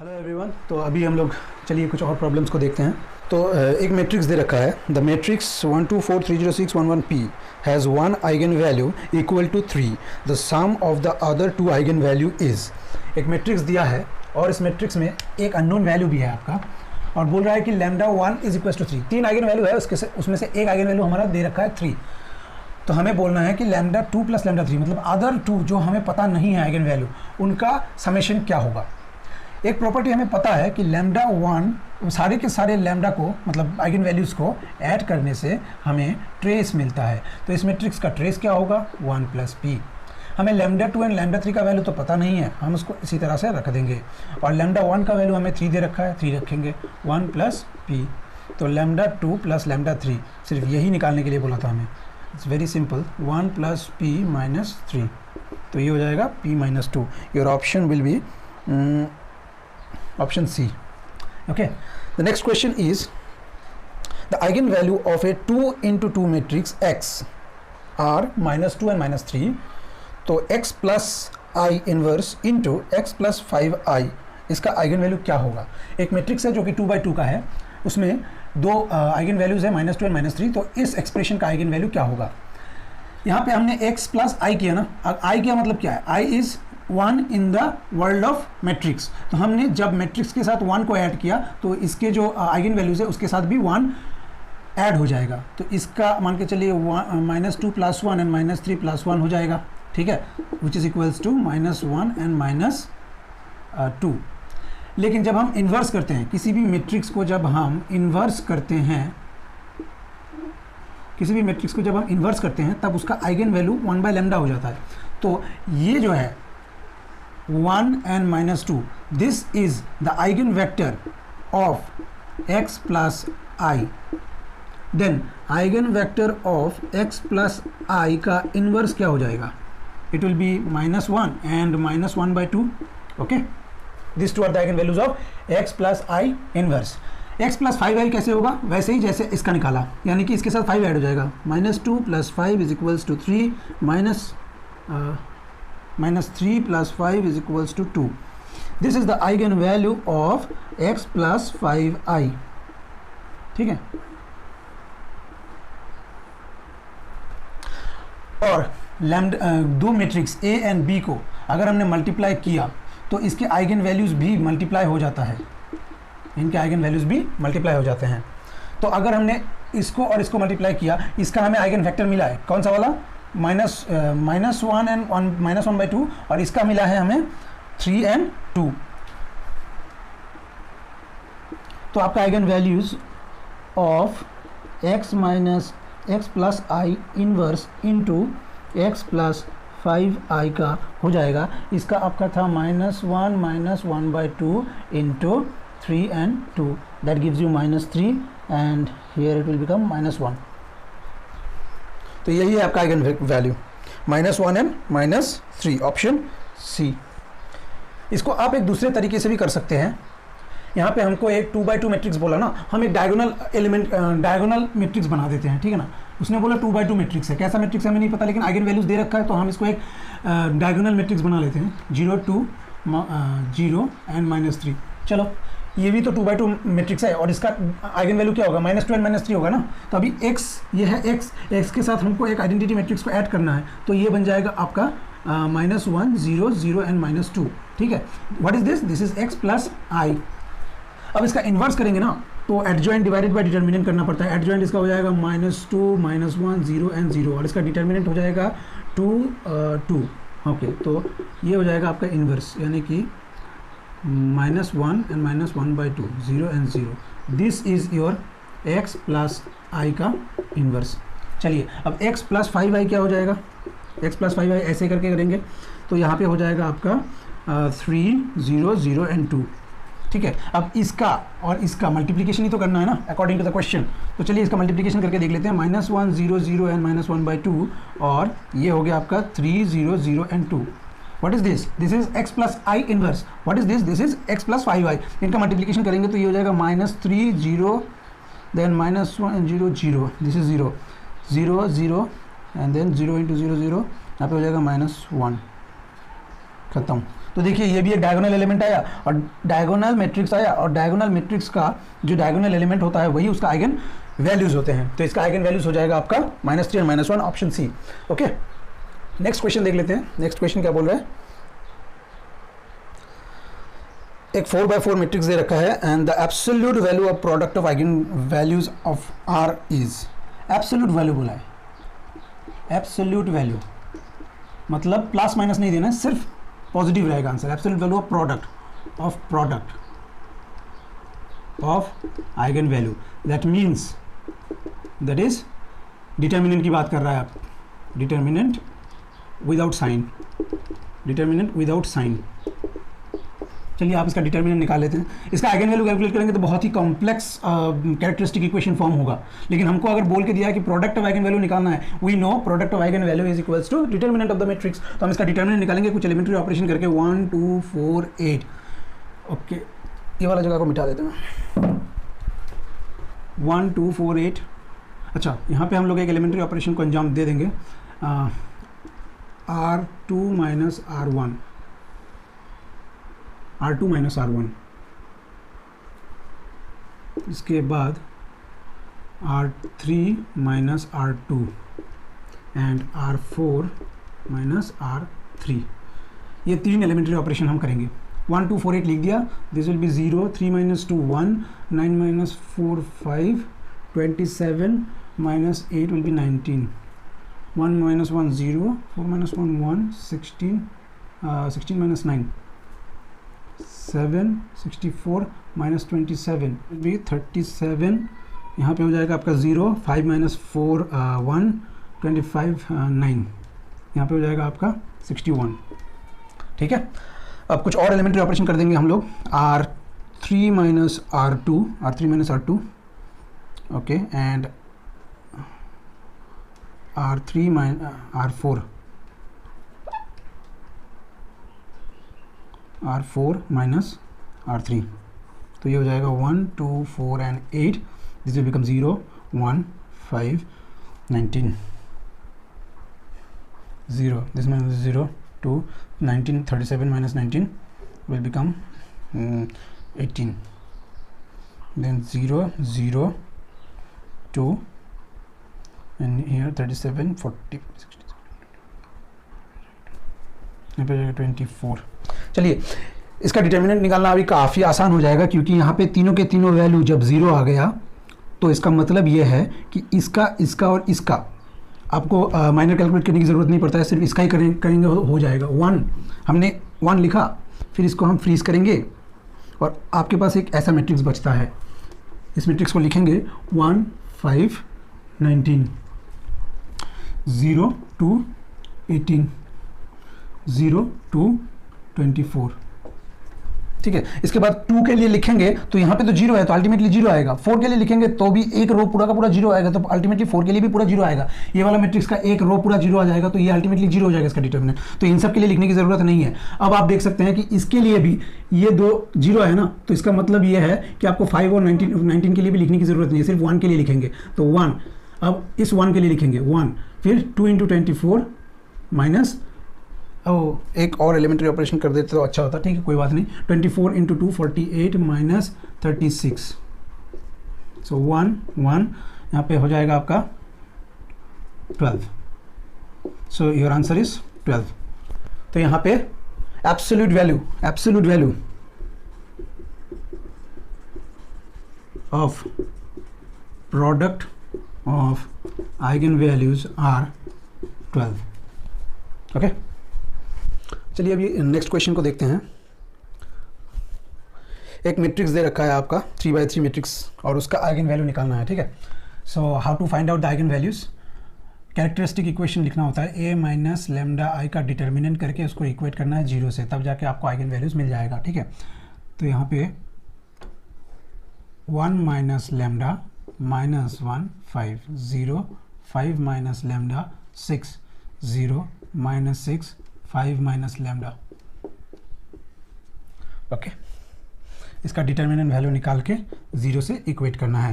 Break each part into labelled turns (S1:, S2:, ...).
S1: Hello everyone. तो अभी हम लोग चलिए कुछ और प्रॉब्लम्स को देखते हैं। तो एक मैट्रिक्स दे रखा है, the matrix 1 2 4 3 0 6 1 1 p has one eigen value equal to 3, the sum of the other two eigen value is. एक मैट्रिक्स दिया है और इस मैट्रिक्स में एक अननोन वैल्यू भी है आपका, और बोल रहा है कि lambda 1 is equal to 3। 3 eigen value है, उसमें से एक आइगन वैल्यू हमारा दे रखा है 3। तो हमें बोलना है कि लैम्डा 2 प्लस लैम्डा 3 मतलब अदर 2 जो हमें पता नहीं है आइगन वैल्यू, उनका समेशन क्या होगा। एक प्रॉपर्टी हमें पता है कि लैम्डा 1 सारे के सारे लैम्डा को मतलब आइगन वैल्यूज़ को ऐड करने से हमें ट्रेस मिलता है। तो इस मैट्रिक्स का ट्रेस क्या होगा 1 प्लस पी। हमें लैम्डा 2 एंड लैम्डा 3 का वैल्यू तो पता नहीं है, हम उसको इसी तरह से रख देंगे। और लैम्डा 1 का वैल्यू हमें 3 दे रखा है, 3 रखेंगे 1 प्लस पी। तो लैम्डा 2 प्लस लैम्डा 3 सिर्फ यही निकालने के लिए बोला था हमें। It's very simple, 1 plus P minus 3। तो ये हो जाएगा p minus 2। Your option will B option C. Okay, the next question is the eigenvalue of a 2 into 2 matrix X are minus 2 and minus 3. तो x plus I inverse into x plus 5i इसका eigen value क्या होगा। एक matrix है जो कि 2 by 2 का है, उसमें दो आइगन वैल्यूज है -2 एंड -3। तो इस एक्सप्रेशन का आइगन वैल्यू क्या होगा। यहाँ पे हमने x प्लस आई किया ना, आई किया मतलब क्या है, I is 1 in the world of matrix. तो हमने जब मैट्रिक्स के साथ 1 को ऐड किया तो इसके जो आइगन वैल्यूज है उसके साथ भी 1 ऐड हो जाएगा। तो इसका मान के चलिए -2 प्लस 1 एंड -3 प्लस 1 हो जाएगा, ठीक है, which is equals to -1 and -2। लेकिन जब हम इन्वर्स करते हैं किसी भी मैट्रिक्स को, जब हम इन्वर्स करते हैं किसी भी मैट्रिक्स को जब हम इन्वर्स करते हैं तब उसका आइगन वैल्यू 1 बाय लैम्डा हो जाता है। तो ये जो है 1 and -2, this is the eigenvector of x plus I. Then eigenvector of x plus I का inverse क्या हो जाएगा, it will be -1 and -1 by 2. Okay, these two are the eigenvalues of x plus I inverse. x plus 5i कैसे होगा, वैसे ही जैसे इसका निकाला, यानी कि इसके साथ 5 ऐड हो जाएगा। -2 plus 5 is equals to 3 -3 plus 5 is equals to 2. This is the eigenvalue of x plus 5i. ठीक है। और दो मैट्रिक्स a एंड b को अगर हमने मल्टीप्लाई किया तो इसके आइगन वैल्यूज भी मल्टीप्लाई हो जाता है, इनके आइगन वैल्यूज भी मल्टीप्लाई हो जाते हैं। तो अगर हमने इसको और इसको मल्टीप्लाई किया, इसका हमें आइगन वेक्टर मिला है कौन सा वाला, -1 एंड -1 by 2, और इसका मिला है हमें 3 and 2। तो आपका eigen values of x plus I inverse into x plus 5i का हो जाएगा, इसका आपका था -1 by 2 into 3 and 2, that gives you -3 and here it will become -1. तो यही है आपका eigen value -1 and -3, option C. इसको आप एक दूसरे तरीके से भी कर सकते हैं। यहाँ पे हमको एक 2 by 2 मैट्रिक्स बोला ना, हम एक डायगोनल मैट्रिक्स बना देते हैं, ठीक है ना। उसने बोला 2 by 2 मैट्रिक्स है, कैसा मैट्रिक्स है हमें नहीं पता, लेकिन आइगन वैल्यूज दे रखा है तो हम इसको एक डायगोनल मैट्रिक्स बना लेते हैं, 0 2 0 एंड -3। चलो ये भी तो 2 by 2 मैट्रिक्स है और इसका आइगन वैल्यू क्या होगा, -2 एंड -3 होगा ना। तो अभी x ये है, x के साथ हमको एक आइडेंटिटी मैट्रिक्स को ऐड करना है, तो ये बन जाएगा आपका -1 0 0 एंड -2, ठीक है। What is this, this is x plus I. अब इसका इन्वर्स करेंगे ना तो एडजॉइंट डिवाइडेड बाय डिटर्मिनेंट करना पड़ता है। एडजॉइंट इसका हो जाएगा -2 -1 0 एंड 0, और इसका डिटर्मिनेंट हो जाएगा 2 2। ओके, तो ये हो जाएगा आपका इन्वर्स, यानी कि -1 and -1 by 2 0 and 0। This is your x plus I का इन्वर्स। चलिए अब x प्लस 5i क्या हो जाएगा, x प्लस 5i ऐसे करके करेंगे तो यहाँ पे हो जाएगा आपका 3 0 0 एंड 2, ठीक है। अब इसका और इसका मल्टीप्लिकेशन ही तो करना है ना अकॉर्डिंग टू द क्वेश्चन। तो चलिए इसका मल्टीप्लिकेशन करके देख लेते हैं, -1 0 0 एंड -1 by 2, और ये हो गया आपका 3 0 0 and 2। What is this? This is x plus I inverse. What is this? This is x plus 5i. इनका मल्टीप्लिकेशन करेंगे तो ये हो जाएगा -3 0 then -1 0 0, this is 0 0 0 and then 0 into 0 0, यहाँ पे हो जाएगा -1। खत्म। तो देखिए ये भी एक डायगोनल एलिमेंट आया और डायगोनल मैट्रिक्स आया, और डायगोनल मैट्रिक्स का जो डायगोनल एलिमेंट होता है वही उसका आइगन वैल्यूज होते हैं। तो इसका आइगन वैल्यूज हो जाएगा आपका -3 और -1, option C. Okay, next question देख लेते हैं। नेक्स्ट क्वेश्चन क्या बोल रहा है, एक 4x4 मैट्रिक्स दे रखा है and the absolute value of product of eigen values of are is, absolute value बोला है, एब्सोल्यूट वैल्यू मतलब प्लस माइनस नहीं देना है, सिर्फ पॉजिटिव रहेगा answer. Absolute value of product of eigen value, that means that is determinant की बात कर रहा है आप, determinant without sign, determinant without sign. चलिए आप इसका डिटर्मिनेंट निकाल लेते हैं। इसका आइगन वैल्यू कैलकुलेट करेंगे तो बहुत ही कॉम्प्लेक्स कैरेक्टरिस्टिक इक्वेशन फॉर्म होगा, लेकिन हमको अगर बोल के दिया है कि प्रोडक्ट ऑफ आइगन वैल्यू निकालना है, we know product of eigen value is equals to determinant of the matrix. तो हम इसका डिटर्मिनेंट निकालेंगे कुछ एलिमेंट्री ऑपरेशन करके, 1 2 4 8। ओके, ये वाला जगह को मिटा देते हैं, 1 2 4 8। अच्छा, यहाँ पे हम लोग एक एलिमेंट्री ऑपरेशन को अंजाम दे देंगे, R2 minus R1, R2 minus R1, इसके बाद R3 minus R2 and R4 minus R3। ये 3 एलिमेंट्री ऑपरेशन हम करेंगे। 1 2 4 8 लिख दिया, this will be 0, 3 minus 2 1, 9 minus 4 5, 27 minus 8 will be 19, 1 minus 1 0, 4 minus 1 1, 16, 16 minus 9 7, 64 minus 27 will be 37। यहाँ पे हो जाएगा आपका 0, 5 माइनस 4 1, 25 9, यहाँ पे हो जाएगा आपका 61। ठीक है, अब कुछ और एलिमेंट्री ऑपरेशन कर देंगे हम लोग, R3 minus R2, R3 minus R2, okay, and R3 minus R4, R4 minus R3। तो ये हो जाएगा 1 2 4 and 8, this will become 0 1 5 19, 0, this minus 0 2 19, 37 minus 19 will become 18, then 0 0 2 and here 37 40 60, यहाँ पे 24। चलिए इसका डिटर्मिनेंट निकालना अभी काफ़ी आसान हो जाएगा, क्योंकि यहाँ पे तीनों के तीनों वैल्यू जब 0 आ गया तो इसका मतलब ये है कि इसका और इसका आपको माइनर कैलकुलेट करने की ज़रूरत नहीं पड़ता है, सिर्फ इसका ही करेंगे हो जाएगा। 1 हमने 1 लिखा, फिर इसको हम फ्रीज करेंगे और आपके पास एक ऐसा मैट्रिक्स बचता है। इस मैट्रिक्स को लिखेंगे 1 5 19, 0 2 18, 0 2 24। ठीक है, इसके बाद 2 के लिए लिखेंगे तो यहाँ पे तो 0 है तो अल्टीमेटली 0 आएगा। 4 के लिए लिखेंगे तो भी एक रो पूरा का पूरा 0 आएगा, तो अल्टीमेटली 4 के लिए भी पूरा 0 आएगा। ये वाला मैट्रिक्स का एक रो पूरा 0 आ जाएगा, तो ये अल्टीमेटली 0 हो जाएगा इसका डिटर्मिनेंट। तो इन सब के लिए लिखने की ज़रूरत नहीं है। अब आप देख सकते हैं कि इसके लिए भी ये 2 0 है ना, तो इसका मतलब ये है कि आपको 5 और 19 के लिए भी लिखने की ज़रूरत नहीं है, सिर्फ 1 के लिए लिखेंगे। तो 1, अब इस 1 के लिए लिखेंगे 1, फिर 2 × 24 माइनस, एक और एलिमेंट्री ऑपरेशन कर देते तो अच्छा होता, ठीक है कोई बात नहीं। 24 × 2 48 माइनस 36, सो 1 1, यहाँ पे हो जाएगा आपका 12, सो योर आंसर इज 12। तो यहाँ पे absolute value of product of eigen values are 12। Okay, चलिए अभी नेक्स्ट क्वेश्चन को देखते हैं। एक मैट्रिक्स दे रखा है आपका 3x3 मैट्रिक्स और उसका आइगन वैल्यू निकालना है। ठीक है, so how to find out the eigen values. Characteristic equation लिखना होता है, a माइनस लेमडा आई का डिटर्मिनेंट करके उसको इक्वेट करना है 0 से, तब जाके आपको आइगन वैल्यूज मिल जाएगा। ठीक है, तो यहाँ पे 1 minus lambda minus 1 5 0, 5 minus lambda 6 0, minus 6 5 minus lambda. Okay, इसका डिटर्मिनेंट वैल्यू निकाल के 0 से इक्वेट करना है।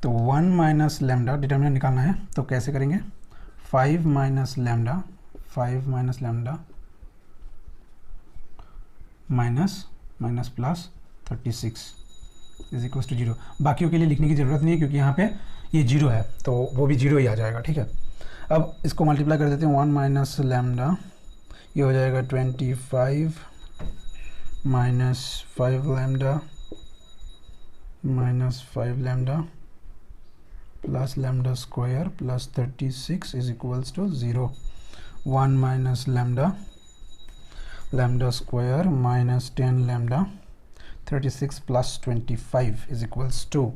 S1: तो 1 माइनस लेमडा डिटर्मिनेंट निकालना है, तो कैसे करेंगे, 5 minus lambda, 5 minus lambda minus minus plus 36 is equal to 0। बाकियों के लिए लिखने की ज़रूरत नहीं है क्योंकि यहाँ पे ये 0 है तो वो भी 0 ही आ जाएगा, ठीक है। अब इसको मल्टीप्लाई कर देते हैं, 1 माइनस लैम्डा, ये हो जाएगा 25 minus 5 lambda minus 5 lambda plus lambda square plus 36 is equals to 0। 1 minus lambda, lambda square minus 10 lambda 36 plus 25 is equals to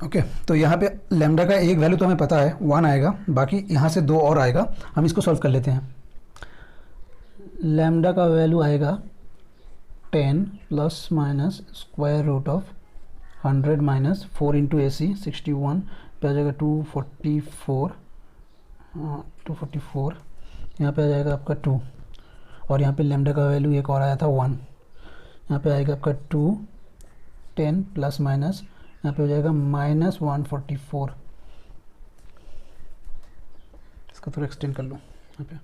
S1: okay. तो यहाँ पे लैम्डा का एक वैल्यू तो हमें पता है 1 आएगा, बाकी यहाँ से 2 और आएगा, हम इसको सॉल्व कर लेते हैं। लैम्डा का वैल्यू आएगा 10 plus minus square root of 100 minus 4 into AC 61 पे आ जाएगा 244 यहाँ पे आ जाएगा आपका 2, और यहाँ पे लैम्डा का वैल्यू एक और आया था 1, यहाँ पे आएगा आपका 2 10 प्लस माइनस यहाँ पे हो जाएगा माइनस 144। इसको थोड़ा एक्सटेंड कर लो यहाँ पे,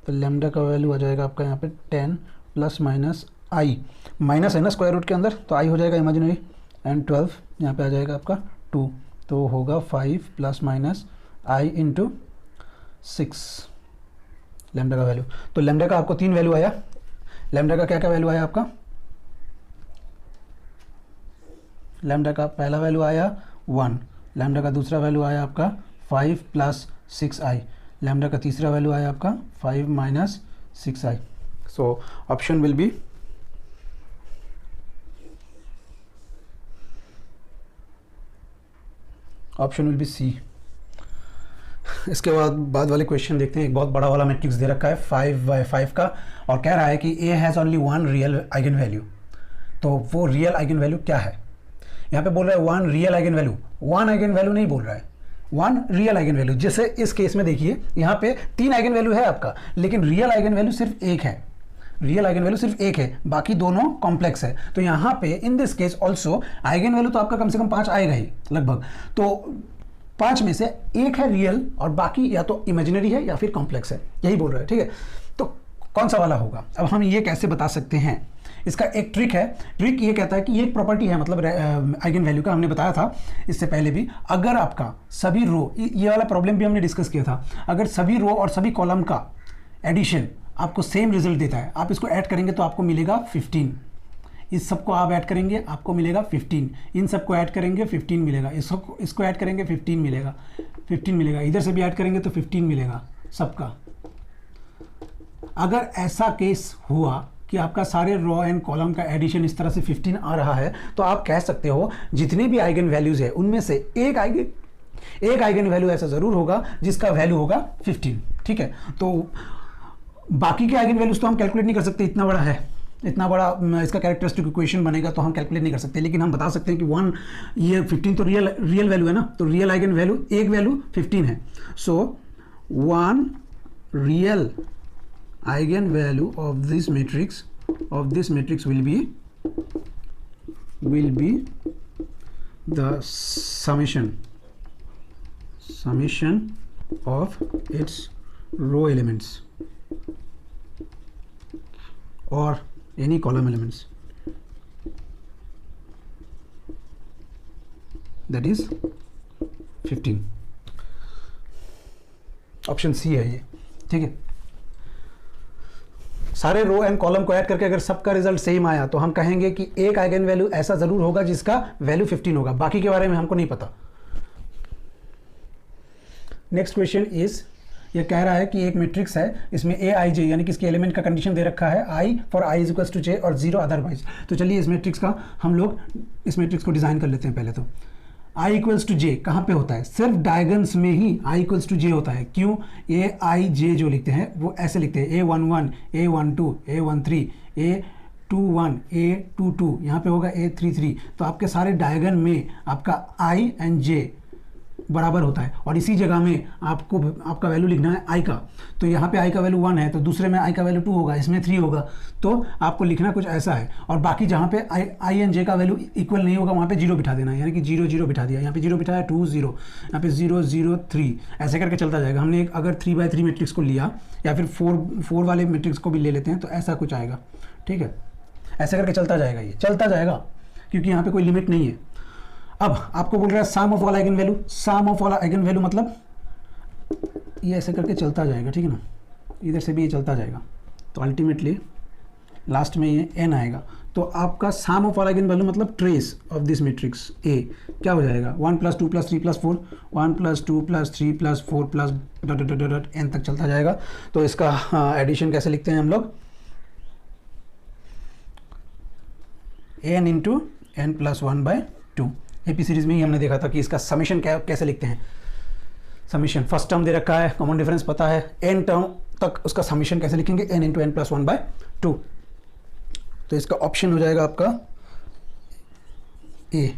S1: तो लैम्डा का वैल्यू आ जाएगा आपका यहाँ पे 10 प्लस माइनस आई, माइनस है ना स्क्वायर रूट के अंदर तो आई हो जाएगा इमेजिनरी, एंड 12 यहाँ पे आ जाएगा आपका 2, तो होगा 5 प्लस माइनस आई इंटू 6 लैम्डा का वैल्यू। तो लैम्डा का आपको 3 वैल्यू आया। लैम्डा का क्या क्या वैल्यू आया आपका? लैम्डा का पहला वैल्यू आया 1, लैम्डा का दूसरा वैल्यू आया आपका 5 प्लस 6i, लैम्डा का तीसरा वैल्यू आया आपका 5 minus 6i। So option will be C. इसके बाद वाले क्वेश्चन देखते हैं। एक बहुत बड़ा वाला मैट्रिक्स दे रखा है 5/5 का, और कह रहा है कि A has only 1 real eigen value. तो वो रियल आइगन वैल्यू क्या है? यहाँ पे बोल रहा है 1 real eigen value, 1 eigen value नहीं बोल रहा है, 1 रियल आइगन वैल्यू। जैसे इस केस में देखिए यहाँ पे 3 आइगन वैल्यू है आपका, लेकिन रियल आइगन वैल्यू सिर्फ एक है, रियल आइगन वैल्यू सिर्फ एक है, बाकी दोनों कॉम्प्लेक्स है। तो यहाँ पे in this case also eigen value तो आपका कम से कम 5 आएगा ही लगभग, तो 5 में से एक है रियल और बाकी या तो इमेजिनरी है या फिर कॉम्प्लेक्स है, यही बोल रहा है, ठीक है। तो कौन सा वाला होगा? अब हम ये कैसे बता सकते हैं? इसका एक ट्रिक है। ट्रिक ये कहता है कि ये एक प्रॉपर्टी है, मतलब आइगन वैल्यू का हमने बताया था इससे पहले भी। अगर आपका सभी रो, ये वाला प्रॉब्लम भी हमने डिस्कस किया था, अगर सभी रो और सभी कॉलम का एडिशन आपको सेम रिजल्ट देता है, आप इसको ऐड करेंगे तो आपको मिलेगा 15, इस सबको आप ऐड करेंगे आपको मिलेगा 15, इन सबको ऐड करेंगे 15 मिलेगा, इसको ऐड करेंगे 15 मिलेगा, 15 मिलेगा, इधर से भी ऐड करेंगे तो 15 मिलेगा सबका। अगर ऐसा केस हुआ कि आपका सारे रो एंड कॉलम का एडिशन इस तरह से 15 आ रहा है, तो आप कह सकते हो जितने भी आइगन वैल्यूज है उनमें से एक आइगन वैल्यू ऐसा जरूर होगा जिसका वैल्यू होगा 15, ठीक है। तो बाकी के आइगन वैल्यूज तो हम कैलकुलेट नहीं कर सकते, इतना बड़ा है, इतना बड़ा इसका कैरेक्टरिस्टिक इक्वेशन बनेगा तो हम कैलकुलेट नहीं कर सकते, लेकिन हम बता सकते हैं कि 1 ये 15 तो रियल वैल्यू है ना, तो रियल आइगन वैल्यू एक वैल्यू 15 है। सो 1 real eigen value of this matrix will be the summation of its row elements or any column elements, that is 15। Option C है ये, ठीक है। सारे रो एंड कॉलम को ऐड करके अगर सबका रिजल्ट सेम आया तो हम कहेंगे कि एक आइगन वैल्यू ऐसा जरूर होगा जिसका वैल्यू 15 होगा, बाकी के बारे में हमको नहीं पता। नेक्स्ट क्वेश्चन इज, ये कह रहा है कि एक मैट्रिक्स है, इसमें ए आई जे यानी कि इसके एलिमेंट का कंडीशन दे रखा है I for I is equals to J और 0 अदरवाइज। तो चलिए इस मैट्रिक्स को डिजाइन कर लेते हैं। पहले तो आई इक्वल्स टू जे कहाँ पे होता है? सिर्फ डायगन्स में ही आई इक्वल्स टू जे होता है। क्यों? ए आई जे जो लिखते हैं वो ऐसे लिखते हैं, A11 A12 A13 A21 A22, यहाँ पे होगा A33। तो आपके सारे डायगन में आपका आई एंड जे बराबर होता है, और इसी जगह में आपको आपका वैल्यू लिखना है आई का। तो यहाँ पे आई का वैल्यू 1 है, तो दूसरे में आई का वैल्यू 2 होगा, इसमें 3 होगा। तो आपको लिखना कुछ ऐसा है, और बाकी जहाँ पे आई एंड जे का वैल्यू इक्वल नहीं होगा वहाँ पे 0 बिठा देना है, यानी कि 0 0 बिठा दिया। यहाँ पे 0 बिठाया, 2 0, यहाँ पे 0 0 3, ऐसे करके चलता जाएगा। हमने एक अगर 3x3 मैट्रिक्स को लिया, या फिर 4 वाले मैट्रिक्स को भी ले लेते हैं, तो ऐसा कुछ आएगा। ठीक है, ऐसे करके चलता जाएगा, ये चलता जाएगा, क्योंकि यहाँ पे कोई लिमिट नहीं है। अब आपको बोल रहा है sum of all eigen value, sum of all eigen value मतलब ये ऐसे करके चलता जाएगा, ठीक है ना, इधर से भी ये चलता जाएगा, तो अल्टीमेटली लास्ट में ये n आएगा। तो आपका सम ऑफ ऑल आइगन वैल्यू मतलब trace of this matrix A क्या हो जाएगा, 1 + 2 + 3 + 4, 1 + 2 + 3 + 4 plus dot dot dot n तक चलता जाएगा। तो इसका एडिशन कैसे लिखते हैं हम लोग, n × n + 1/2। एपी सीरीज में ही हमने देखा था कि इसका समेशन कैसे लिखते हैं। समेशन फर्स्ट टर्म दे रखा है, कॉमन डिफरेंस पता है, n टर्म तक उसका समेशन कैसे लिखेंगे, n × n + 1/2। तो इसका ऑप्शन हो जाएगा आपका ए।